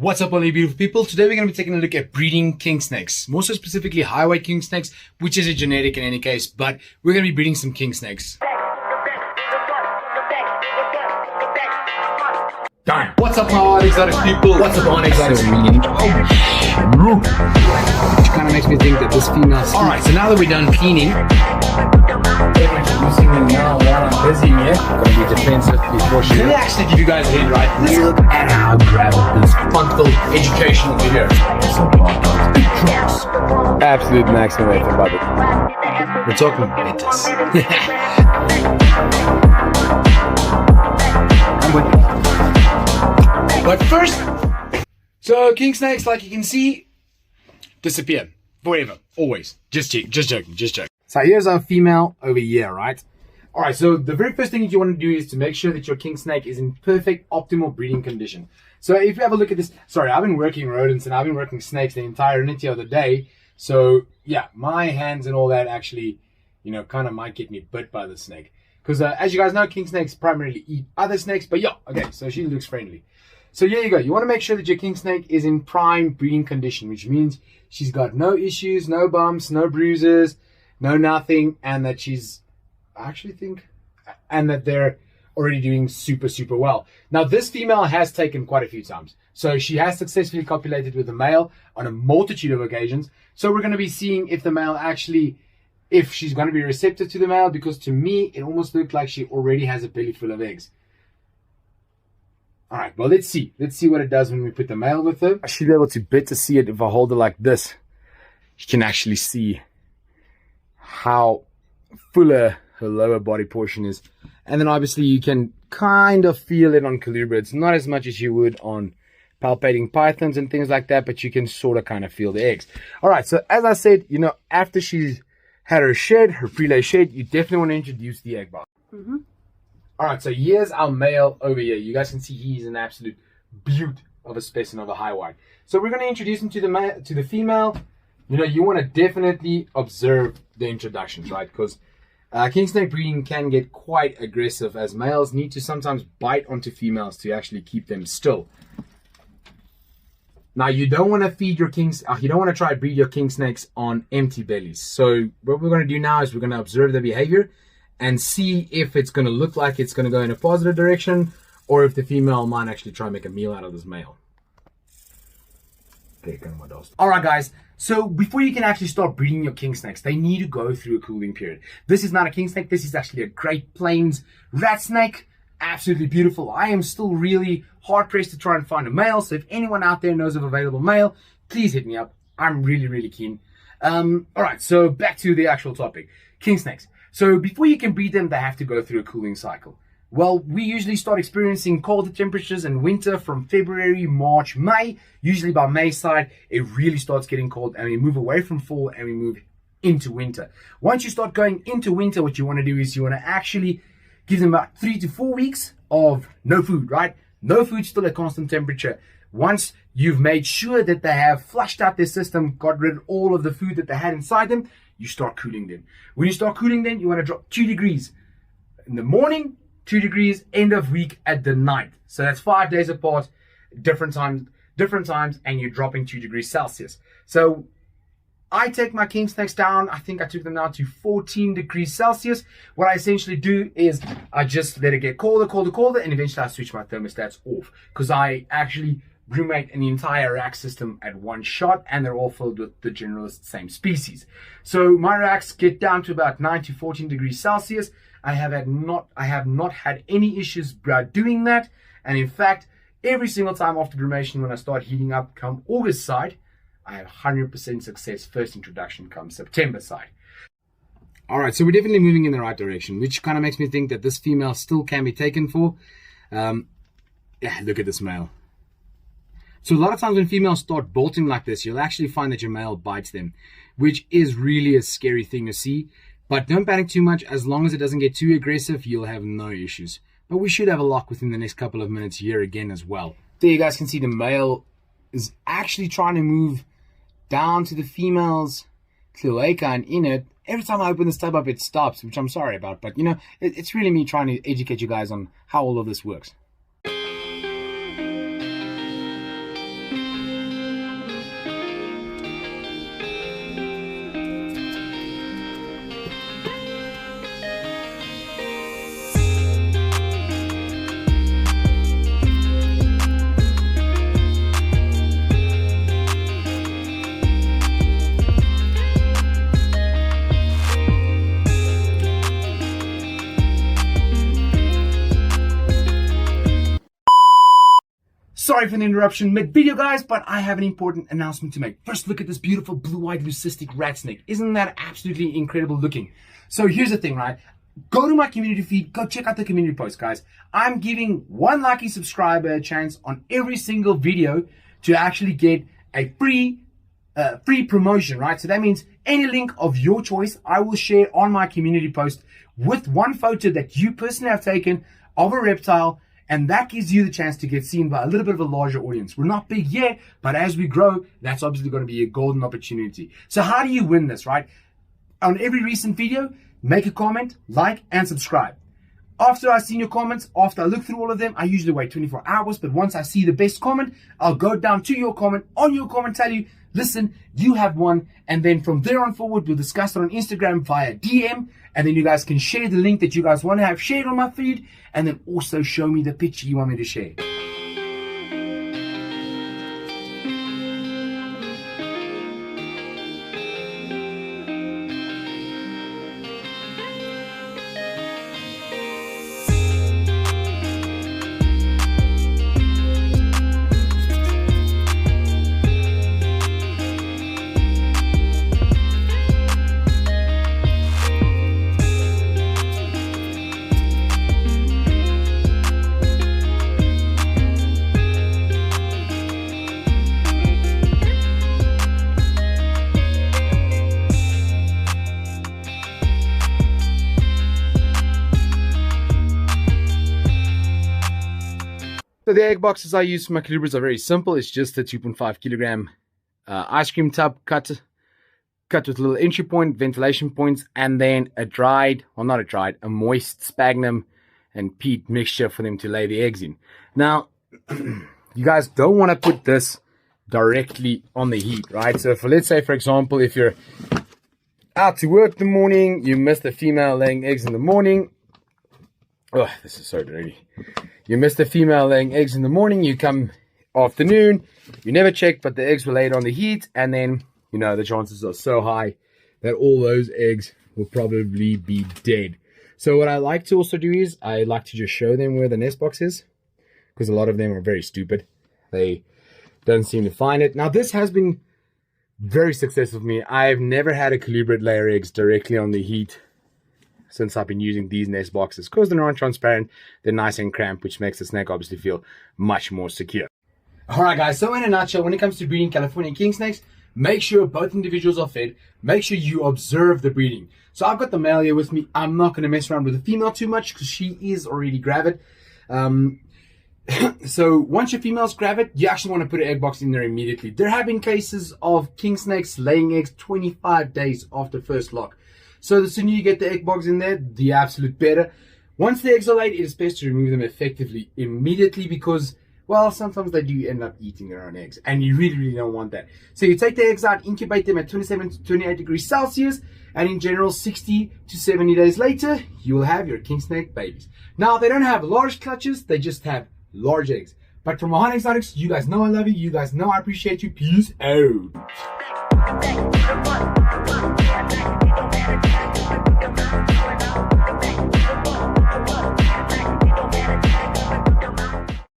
What's up, all you beautiful people? Today we're going to be taking a look at breeding king snakes, more so specifically high weight king snakes, which is a genetic in any case, but we're going to be breeding some king snakes. Darn. What's up, my exotic people? What's up, my exotic people? Which kind of makes me think that this female's... Alright, so now that we're done cleaning, introducing them now while I'm busy here. Gonna be defensive before she... Let me actually give you guys a hint, right? Look at how I grabbed this fun-filled educational video. Absolute maximum way to love it. We're talking betas. I'm with you. But first, so king snakes, like you can see, disappear forever, always. Just joking. So here's our female over here, right? All right, so the very first thing that you want to do is to make sure that your king snake is in perfect, optimal breeding condition. So if you have a look at this, sorry, I've been working rodents and I've been working snakes the entirety of the day. So yeah, my hands and all that actually, kind of might get me bit by the snake. Because as you guys know, king snakes primarily eat other snakes. But yeah, okay, so she looks friendly. So here you go. You want to make sure that your king snake is in prime breeding condition, which means she's got no issues, no bumps, no bruises, no nothing, and that that they're already doing super well. Now, this female has taken quite a few times. So she has successfully copulated with the male on a multitude of occasions. So we're going to be seeing if the male actually, if she's going to be receptive to the male, because to me, it almost looked like she already has a belly full of eggs. All right, well, let's see. Let's see what it does when we put the male with her. I should be able to better see it if I hold it like this. You can actually see how fuller her lower body portion is. And then obviously you can kind of feel it on colubrids. Not as much as you would on palpating pythons and things like that, but you can sort of kind of feel the eggs. All right, so as I said, after she's had her shed, her prelay shed, you definitely want to introduce the egg box. All right, so here's our male over here. You guys can see he's an absolute beaut of a specimen of a high white. So we're going to introduce him to the female. You want to definitely observe the introductions, right? Because king snake breeding can get quite aggressive, as males need to sometimes bite onto females to actually keep them still. Now, you don't want to feed your you don't want to try to breed your king snakes on empty bellies. So what we're going to do now is we're going to observe the behavior and see if it's going to look like it's going to go in a positive direction, or if the female might actually try and make a meal out of this male. All right, guys. So before you can actually start breeding your king snakes, they need to go through a cooling period. This is not a king snake. This is actually a Great Plains rat snake. Absolutely beautiful. I am still really hard pressed to try and find a male. So if anyone out there knows of available male, please hit me up. I'm really keen. All right. So back to the actual topic, king snakes. So before you can breed them, they have to go through a cooling cycle. Well, we usually start experiencing colder temperatures in winter from February, March, May. Usually by May side, it really starts getting cold and we move away from fall and we move into winter. Once you start going into winter, what you want to do is you want to actually give them about 3 to 4 weeks of no food, right? No food, still at constant temperature. Once you've made sure that they have flushed out their system, got rid of all of the food that they had inside them, you start cooling them. When you start cooling them, you want to drop 2 degrees in the morning, 2 degrees end of week at the night. So that's 5 days apart, different times, and you're dropping 2 degrees Celsius. So I take my king snakes down. I think I took them down to 14 degrees Celsius. What I essentially do is I just let it get colder, and eventually I switch my thermostats off, because I actually brumate an entire rack system at one shot, and they're all filled with the generalist same species. So my racks get down to about 9 to 14 degrees Celsius. I have not had any issues doing that, and in fact, every single time after brumation, when I start heating up come August side, I have 100% success first introduction come September side. All right, so we're definitely moving in the right direction, which kind of makes me think that this female still can be taken for. Yeah, look at this male. So a lot of times when females start bolting like this, you'll actually find that your male bites them, which is really a scary thing to see. But don't panic too much. As long as it doesn't get too aggressive, you'll have no issues. But we should have a lock within the next couple of minutes here again as well. There you guys can see the male is actually trying to move down to the female's cloaca and in it. Every time I open this tab up, it stops, which I'm sorry about. But, it's really me trying to educate you guys on how all of this works. Sorry for the interruption mid-video, guys, but I have an important announcement to make. First, look at this beautiful blue-eyed leucistic rat snake. Isn't that absolutely incredible looking? So here's the thing, right? Go to my community feed, go check out the community post, guys. I'm giving one lucky subscriber a chance on every single video to actually get a free promotion, right? So that means any link of your choice, I will share on my community post with one photo that you personally have taken of a reptile, and that gives you the chance to get seen by a little bit of a larger audience. We're not big yet, but as we grow, that's obviously going to be a golden opportunity. So how do you win this, right? On every recent video, make a comment, like, and subscribe. After I've seen your comments, after I look through all of them, I usually wait 24 hours, but once I see the best comment, I'll go down to your comment, on your comment, tell you, listen, you have won, and then from there on forward, we'll discuss it on Instagram via DM, and then you guys can share the link that you guys want to have shared on my feed, and then also show me the picture you want me to share. So the egg boxes I use for my colubrids are very simple. It's just a 2.5 kilogram ice cream tub cut with a little entry point, ventilation points, and then a moist sphagnum and peat mixture for them to lay the eggs in. Now, you guys don't want to put this directly on the heat, right? So let's say, for example, if you're out to work in the morning, you miss the female laying eggs in the morning. Oh, this is so dirty. You missed the female laying eggs in the morning, you come afternoon, you never check, but the eggs were laid on the heat, and then, you know, the chances are so high that all those eggs will probably be dead. So what I like to also do is, I like to just show them where the nest box is, because a lot of them are very stupid. They don't seem to find it. Now, this has been very successful for me. I've never had a colubrid lay eggs directly on the heat since I've been using these nest boxes, because they're non-transparent, they're nice and cramped, which makes the snake obviously feel much more secure. Alright guys, so in a nutshell, when it comes to breeding California King Snakes, make sure both individuals are fed, make sure you observe the breeding. So I've got the male here with me. I'm not going to mess around with the female too much because she is already gravid. So once your female's gravid, you actually want to put an egg box in there immediately. There have been cases of king snakes laying eggs 25 days after first lock. So the sooner you get the egg box in there, the absolute better. Once the eggs are laid, it is best to remove them effectively immediately because, well, sometimes they do end up eating their own eggs, and you really, really don't want that. So you take the eggs out, incubate them at 27 to 28 degrees Celsius, and in general, 60 to 70 days later, you will have your king snake babies. Now, they don't have large clutches, they just have large eggs. But from Mahana Exotics, you guys know I love you, you guys know I appreciate you. Peace out.